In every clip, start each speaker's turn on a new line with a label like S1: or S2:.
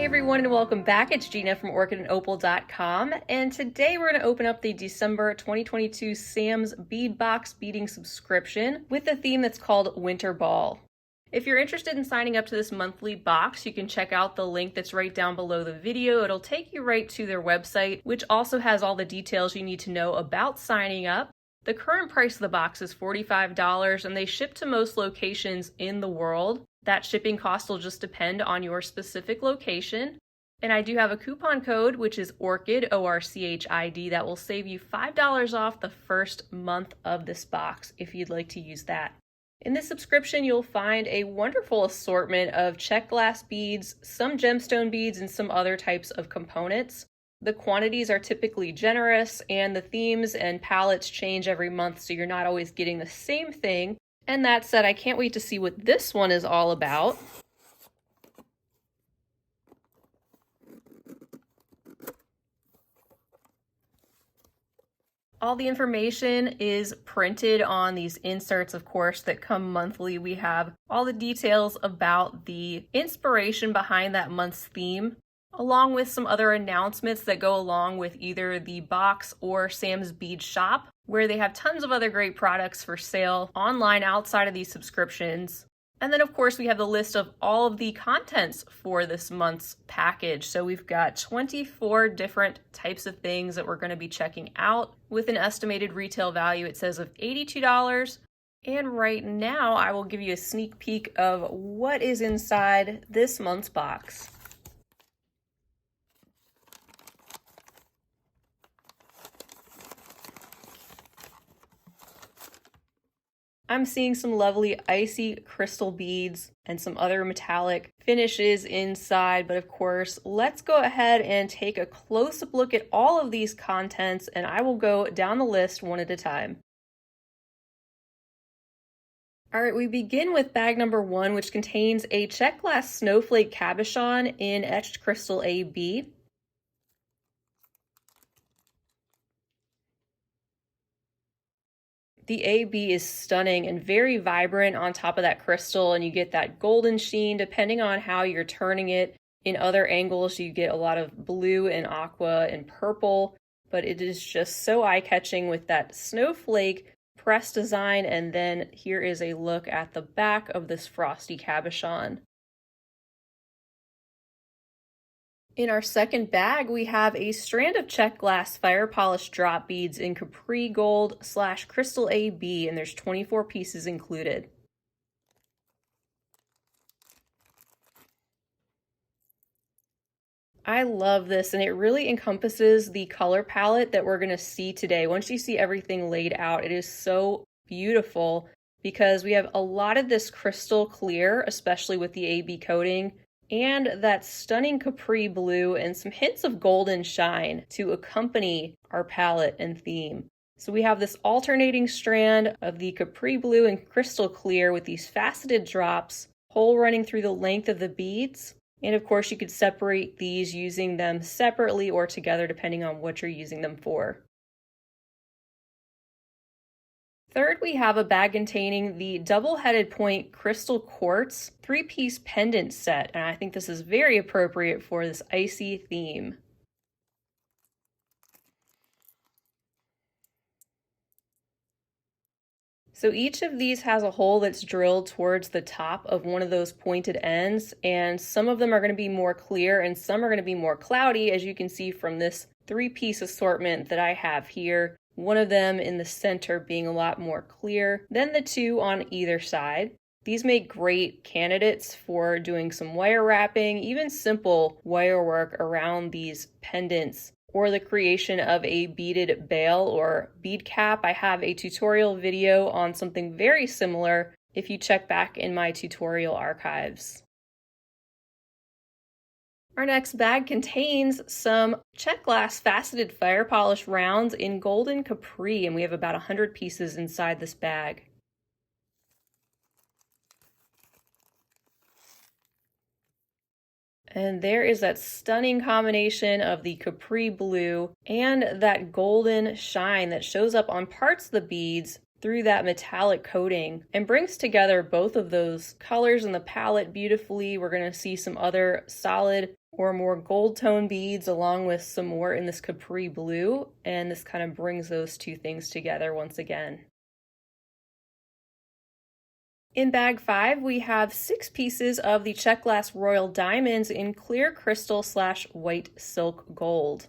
S1: everyone, and welcome back. It's Gina from orchidandopal.com, and today we're going to open up the December 2022 Sam's Bead Box Beading subscription with a theme that's called Winter Ball. If you're interested in signing up to this monthly box, you can check out the link that's right down below the video. It'll take you right to their website, which also has all the details you need to know about signing up. The current price of the box is $45, and they ship to most locations in the world. That shipping cost will just depend on your specific location. And I do have a coupon code, which is Orchid, ORCHID, that will save you $5 off the first month of this box if you'd like to use that. In this subscription, you'll find a wonderful assortment of Czech glass beads, some gemstone beads, and some other types of components. The quantities are typically generous, and the themes and palettes change every month, so you're not always getting the same thing. And that said, I can't wait to see what this one is all about. All the information is printed on these inserts, of course, that come monthly. We have all the details about the inspiration behind that month's theme, along with some other announcements that go along with either the box or Sam's Bead Shop, where they have tons of other great products for sale online outside of these subscriptions. And then, of course, we have the list of all of the contents for this month's package. So we've got 24 different types of things that we're going to be checking out with an estimated retail value, it says, of $82. And right now, I will give you a sneak peek of what is inside this month's box. I'm seeing some lovely icy crystal beads and some other metallic finishes inside, but of course, let's go ahead and take a close-up look at all of these contents, and I will go down the list one at a time. All right, we begin with bag number 1, which contains a Czech glass snowflake cabochon in etched crystal AB. The AB is stunning and very vibrant on top of that crystal, and you get that golden sheen depending on how you're turning it. In other angles, you get a lot of blue and aqua and purple, but it is just so eye-catching with that snowflake press design. And then here is a look at the back of this frosty cabochon. In our second bag, we have a strand of Czech glass fire polished drop beads in Capri Gold / Crystal AB, and there's 24 pieces included. I love this, and it really encompasses the color palette that we're going to see today. Once you see everything laid out, it is so beautiful because we have a lot of this crystal clear, especially with the AB coating, and that stunning Capri blue and some hints of golden shine to accompany our palette and theme. So we have this alternating strand of the Capri blue and crystal clear with these faceted drops, whole running through the length of the beads. And of course, you could separate these using them separately or together depending on what you're using them for. Third, we have a bag containing the double-headed point crystal quartz 3-piece pendant set, and I think this is very appropriate for this icy theme. So each of these has a hole that's drilled towards the top of one of those pointed ends, and some of them are going to be more clear and some are going to be more cloudy, as you can see from this 3-piece assortment that I have here. One of them in the center being a lot more clear than the two on either side. These make great candidates for doing some wire wrapping, even simple wire work around these pendants, or the creation of a beaded bail or bead cap. I have a tutorial video on something very similar if you check back in my tutorial archives. Our next bag contains some Czech glass faceted fire polish rounds in golden Capri, and we have about 100 pieces inside this bag. And there is that stunning combination of the Capri blue and that golden shine that shows up on parts of the beads through that metallic coating and brings together both of those colors in the palette beautifully. We're going to see some other solid or more gold tone beads along with some more in this capri blue, and this kind of brings those two things together once again. In bag 5, we have 6 pieces of the Czech Glass Royal Diamonds in clear crystal / white silk gold.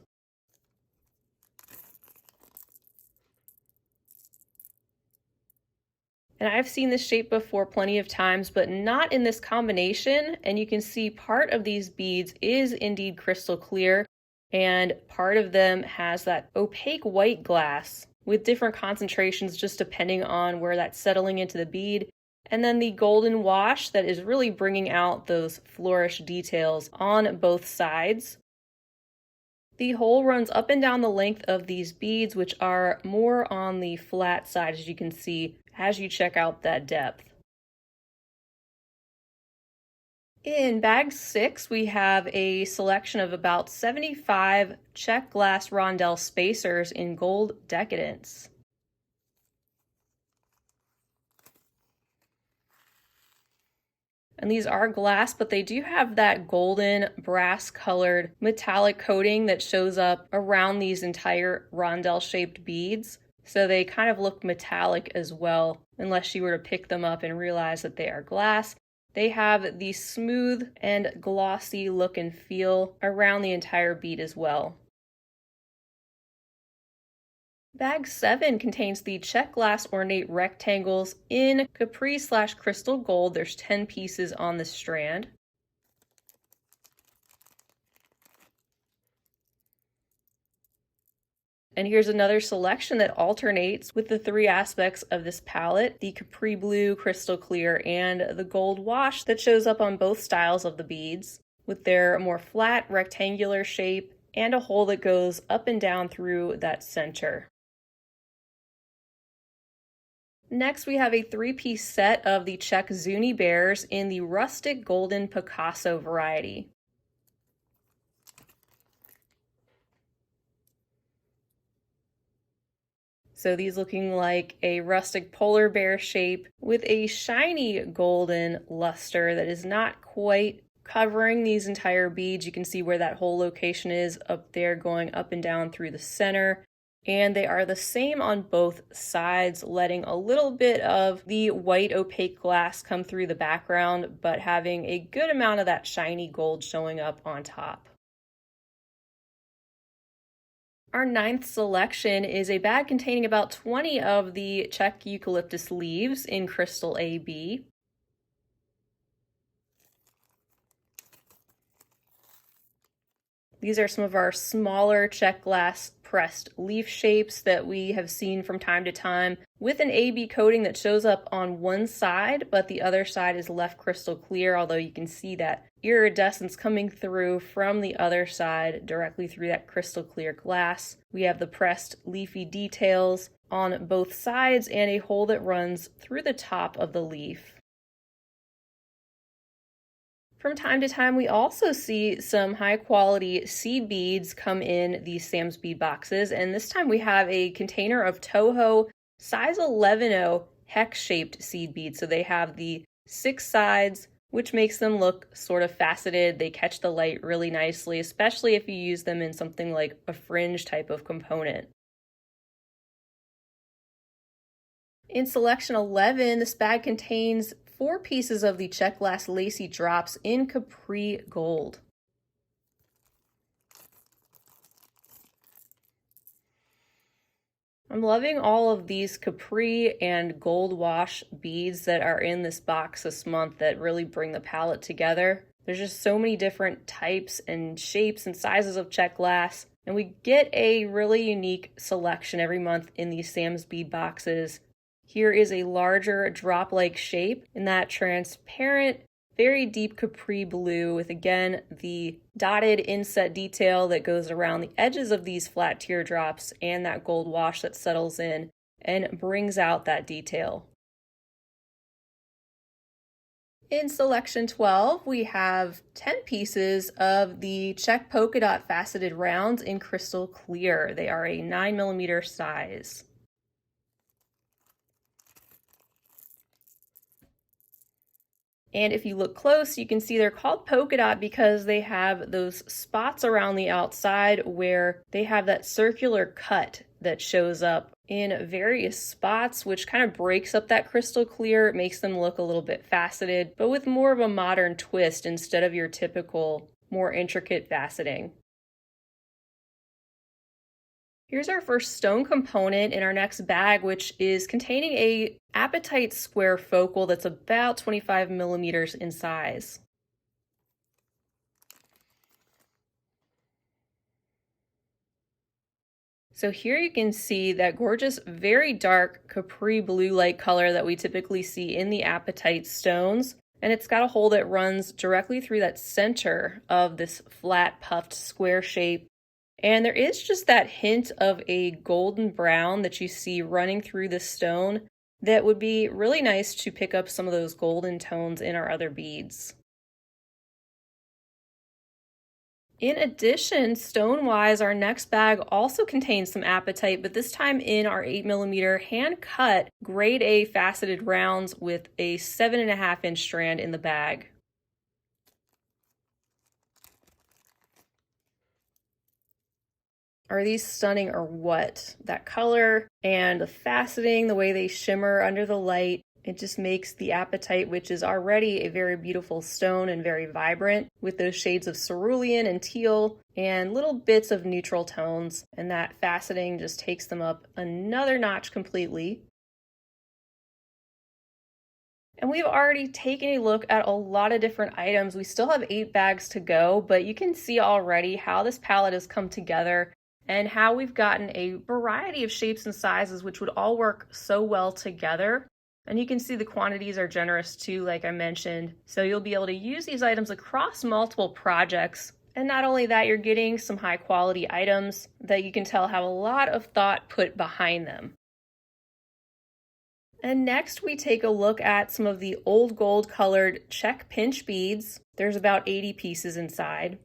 S1: And I've seen this shape before plenty of times, but not in this combination. And you can see part of these beads is indeed crystal clear, and part of them has that opaque white glass with different concentrations just depending on where that's settling into the bead. And then the golden wash that is really bringing out those flourish details on both sides. The hole runs up and down the length of these beads, which are more on the flat side, as you can see, as you check out that depth. In bag 6, we have a selection of about 75 Czech glass rondelle spacers in gold decadence. And these are glass, but they do have that golden brass colored metallic coating that shows up around these entire rondelle shaped beads. So they kind of look metallic as well, unless you were to pick them up and realize that they are glass. They have the smooth and glossy look and feel around the entire bead as well. Bag 7 contains the Czech glass ornate rectangles in capri / crystal gold. There's 10 pieces on this strand. And here's another selection that alternates with the 3 aspects of this palette: the capri blue, crystal clear, and the gold wash that shows up on both styles of the beads, with their more flat rectangular shape and a hole that goes up and down through that center. Next, we have a 3-piece set of the Czech Zuni bears in the rustic golden Picasso variety. So these looking like a rustic polar bear shape with a shiny golden luster that is not quite covering these entire beads. You can see where that whole location is up there, going up and down through the center. And they are the same on both sides, letting a little bit of the white opaque glass come through the background, but having a good amount of that shiny gold showing up on top. Our 9th selection is a bag containing about 20 of the Czech eucalyptus leaves in crystal AB. These are some of our smaller Czech glass pressed leaf shapes that we have seen from time to time with an AB coating that shows up on one side, but the other side is left crystal clear, although you can see that iridescence coming through from the other side directly through that crystal clear glass. We have the pressed leafy details on both sides and a hole that runs through the top of the leaf. From time to time, we also see some high quality seed beads come in these Sam's bead boxes, and this time we have a container of Toho size 11-0 hex shaped seed beads. So they have the 6 sides, which makes them look sort of faceted. They catch the light really nicely, especially if you use them in something like a fringe type of component. In selection 11, this bag contains 4 pieces of the Czech glass lacy drops in capri gold. I'm loving all of these capri and gold wash beads that are in this box this month that really bring the palette together. There's just so many different types and shapes and sizes of Czech glass, and we get a really unique selection every month in these Sam's bead boxes. Here is a larger drop-like shape in that transparent, very deep capri blue with, again, the dotted inset detail that goes around the edges of these flat teardrops and that gold wash that settles in and brings out that detail. In selection 12, we have 10 pieces of the Czech polka dot faceted rounds in crystal clear. They are a 9mm size. And if you look close, you can see they're called polka dot because they have those spots around the outside where they have that circular cut that shows up in various spots, which kind of breaks up that crystal clear. It makes them look a little bit faceted, but with more of a modern twist instead of your typical, more intricate faceting. Here's our first stone component in our next bag, which is containing a Apatite square focal that's about 25 millimeters in size. So here you can see that gorgeous, very dark Capri blue-like color that we typically see in the Apatite stones. And it's got a hole that runs directly through that center of this flat puffed square shape. And there is just that hint of a golden brown that you see running through the stone that would be really nice to pick up some of those golden tones in our other beads. In addition, stone-wise, our next bag also contains some apatite, but this time in our 8mm hand-cut grade A faceted rounds with a 7.5-inch strand in the bag. Are these stunning or what? That color and the faceting, the way they shimmer under the light, it just makes the apatite, which is already a very beautiful stone and very vibrant, with those shades of cerulean and teal and little bits of neutral tones, and that faceting just takes them up another notch completely. And we've already taken a look at a lot of different items. We still have 8 bags to go, but you can see already how this palette has come together and how we've gotten a variety of shapes and sizes which would all work so well together. And you can see the quantities are generous too, like I mentioned. So you'll be able to use these items across multiple projects. And not only that, you're getting some high quality items that you can tell have a lot of thought put behind them. And next we take a look at some of the old gold colored Czech pinch beads. There's about 80 pieces inside.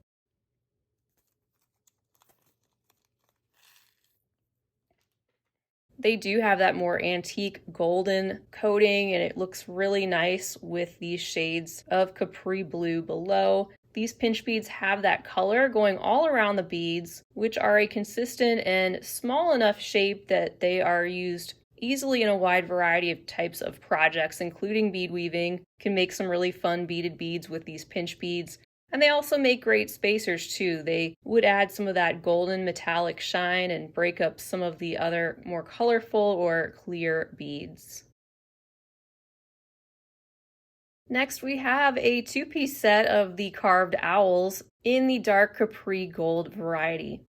S1: They do have that more antique golden coating, and it looks really nice with these shades of Capri blue below. These pinch beads have that color going all around the beads, which are a consistent and small enough shape that they are used easily in a wide variety of types of projects, including bead weaving. Can make some really fun beaded beads with these pinch beads. And they also make great spacers too. They would add some of that golden metallic shine and break up some of the other more colorful or clear beads. Next, we have a 2-piece set of the carved owls in the dark Capri gold variety.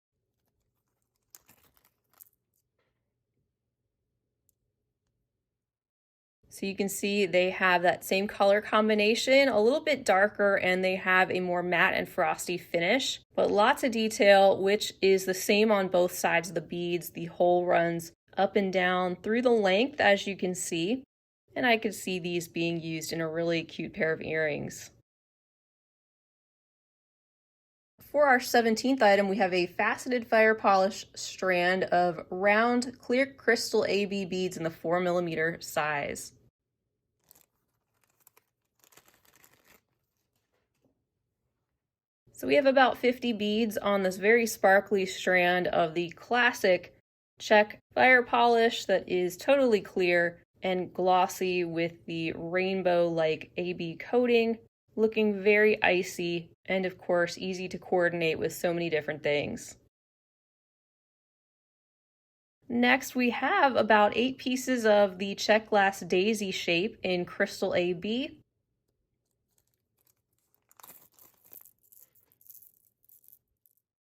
S1: So you can see they have that same color combination, a little bit darker, and they have a more matte and frosty finish, but lots of detail, which is the same on both sides of the beads. The hole runs up and down through the length, as you can see, and I could see these being used in a really cute pair of earrings. For our 17th item, we have a faceted fire polish strand of round clear crystal AB beads in the 4mm size. So we have about 50 beads on this very sparkly strand of the classic Czech fire polish that is totally clear and glossy with the rainbow-like AB coating, looking very icy and of course easy to coordinate with so many different things. Next, we have about 8 pieces of the Czech glass daisy shape in crystal AB.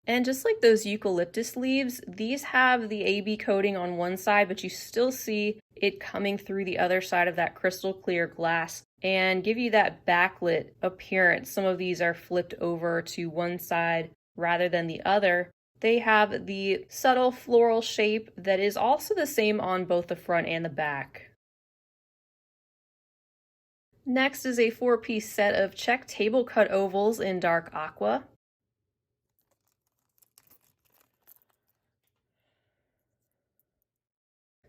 S1: And just like those eucalyptus leaves, these have the AB coating on one side, but you still see it coming through the other side of that crystal clear glass and give you that backlit appearance. Some of these are flipped over to one side rather than the other. They have the subtle floral shape that is also the same on both the front and the back. Next is a 4-piece set of Czech table cut ovals in dark aqua.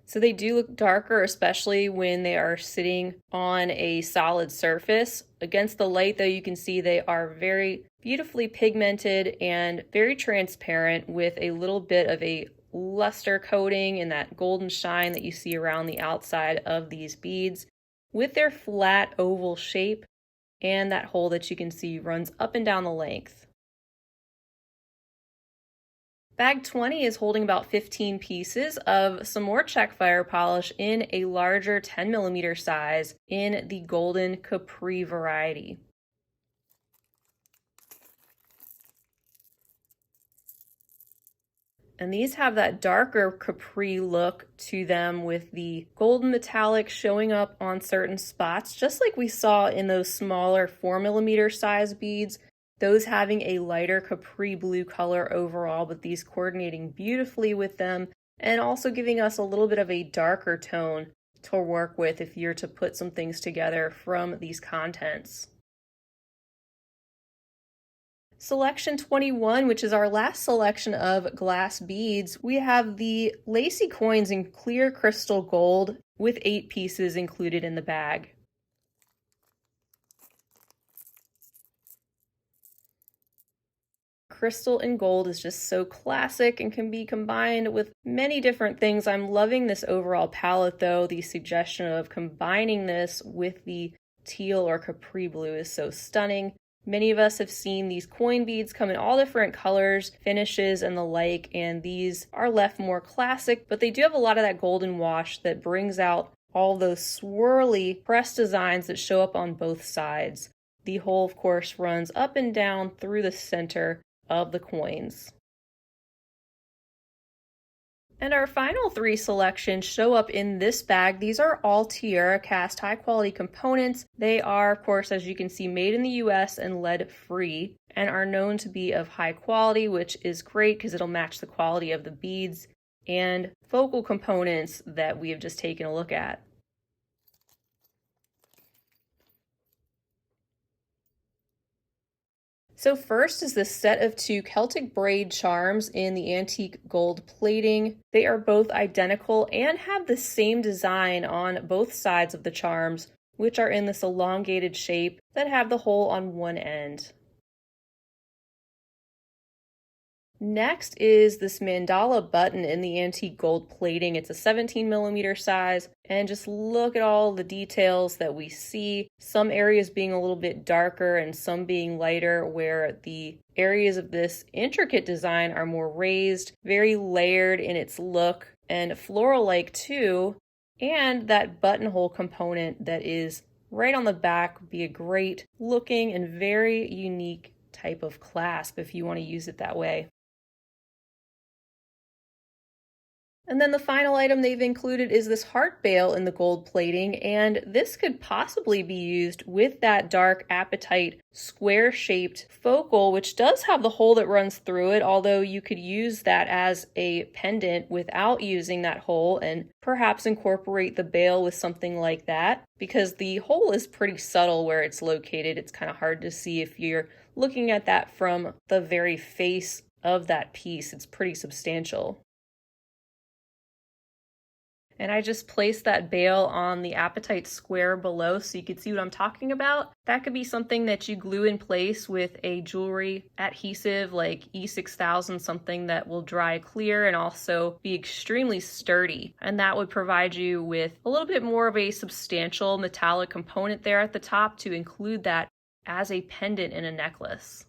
S1: So they do look darker, especially when they are sitting on a solid surface. Against the light, though, you can see they are very beautifully pigmented and very transparent with a little bit of a luster coating and that golden shine that you see around the outside of these beads, with their flat oval shape and that hole that you can see runs up and down the length. Bag 20 is holding about 15 pieces of some more Czech fire polish in a larger 10mm size in the golden capri variety. And these have that darker capri look to them with the golden metallic showing up on certain spots, just like we saw in those smaller 4mm size beads. Those having a lighter capri blue color overall, but these coordinating beautifully with them and also giving us a little bit of a darker tone to work with if you're to put some things together from these contents. Selection 21, which is our last selection of glass beads, we have the lacy coins in clear crystal gold with 8 pieces included in the bag. Crystal and gold is just so classic and can be combined with many different things. I'm loving this overall palette though. The suggestion of combining this with the teal or capri blue is so stunning. Many of us have seen these coin beads come in all different colors, finishes, and the like, and these are left more classic, but they do have a lot of that golden wash that brings out all those swirly pressed designs that show up on both sides. The hole, of course, runs up and down through the center of the coins. And our final 3 selections show up in this bag. These are all TierraCast high quality components. They are, of course, as you can see, made in the US and lead free and are known to be of high quality, which is great because it'll match the quality of the beads and focal components that we have just taken a look at. So first is this set of 2 Celtic braid charms in the antique gold plating. They are both identical and have the same design on both sides of the charms, which are in this elongated shape that have the hole on one end. Next is this mandala button in the antique gold plating. It's a 17mm size, and just look at all the details that we see. Some areas being a little bit darker and some being lighter, where the areas of this intricate design are more raised, very layered in its look, and floral-like too. And that buttonhole component that is right on the back would be a great looking and very unique type of clasp if you want to use it that way. And then the final item they've included is this heart bail in the gold plating, and this could possibly be used with that dark Apatite square-shaped focal, which does have the hole that runs through it, although you could use that as a pendant without using that hole and perhaps incorporate the bail with something like that, because the hole is pretty subtle where it's located. It's kind of hard to see if you're looking at that from the very face of that piece. It's pretty substantial. And I just placed that bail on the Apatite square below so you could see what I'm talking about. That could be something that you glue in place with a jewelry adhesive like E6000, something that will dry clear and also be extremely sturdy. And that would provide you with a little bit more of a substantial metallic component there at the top to include that as a pendant in a necklace.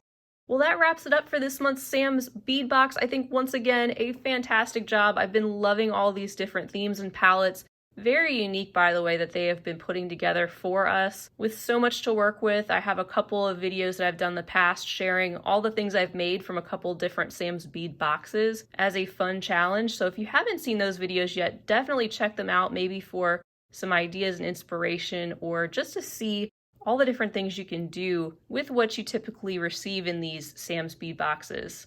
S1: Well, that wraps it up for this month's Sam's Bead Box. I think, once again, a fantastic job. I've been loving all these different themes and palettes. Very unique, by the way, that they have been putting together for us. With so much to work with, I have a couple of videos that I've done in the past sharing all the things I've made from a couple different Sam's Bead boxes as a fun challenge. So if you haven't seen those videos yet, definitely check them out, maybe for some ideas and inspiration, or just to see all the different things you can do with what you typically receive in these Sam's Bead boxes.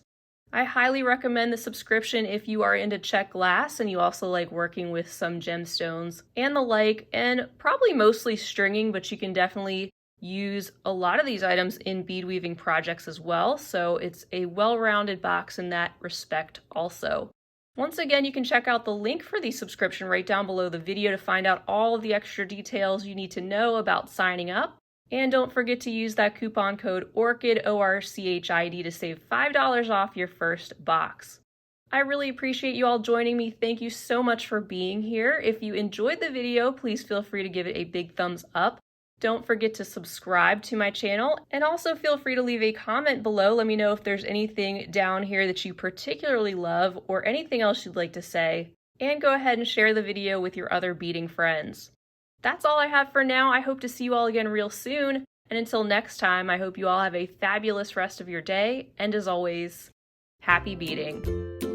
S1: I highly recommend the subscription if you are into Czech glass and you also like working with some gemstones and the like, and probably mostly stringing, but you can definitely use a lot of these items in bead weaving projects as well, so it's a well-rounded box in that respect also. Once again, you can check out the link for the subscription right down below the video to find out all of the extra details you need to know about signing up. And don't forget to use that coupon code ORCHID, ORCHID, to save $5 off your first box. I really appreciate you all joining me. Thank you so much for being here. If you enjoyed the video, please feel free to give it a big thumbs up. Don't forget to subscribe to my channel, and also feel free to leave a comment below. Let me know if there's anything down here that you particularly love or anything else you'd like to say. And go ahead and share the video with your other beading friends. That's all I have for now. I hope to see you all again real soon. And until next time, I hope you all have a fabulous rest of your day. And as always, happy beading.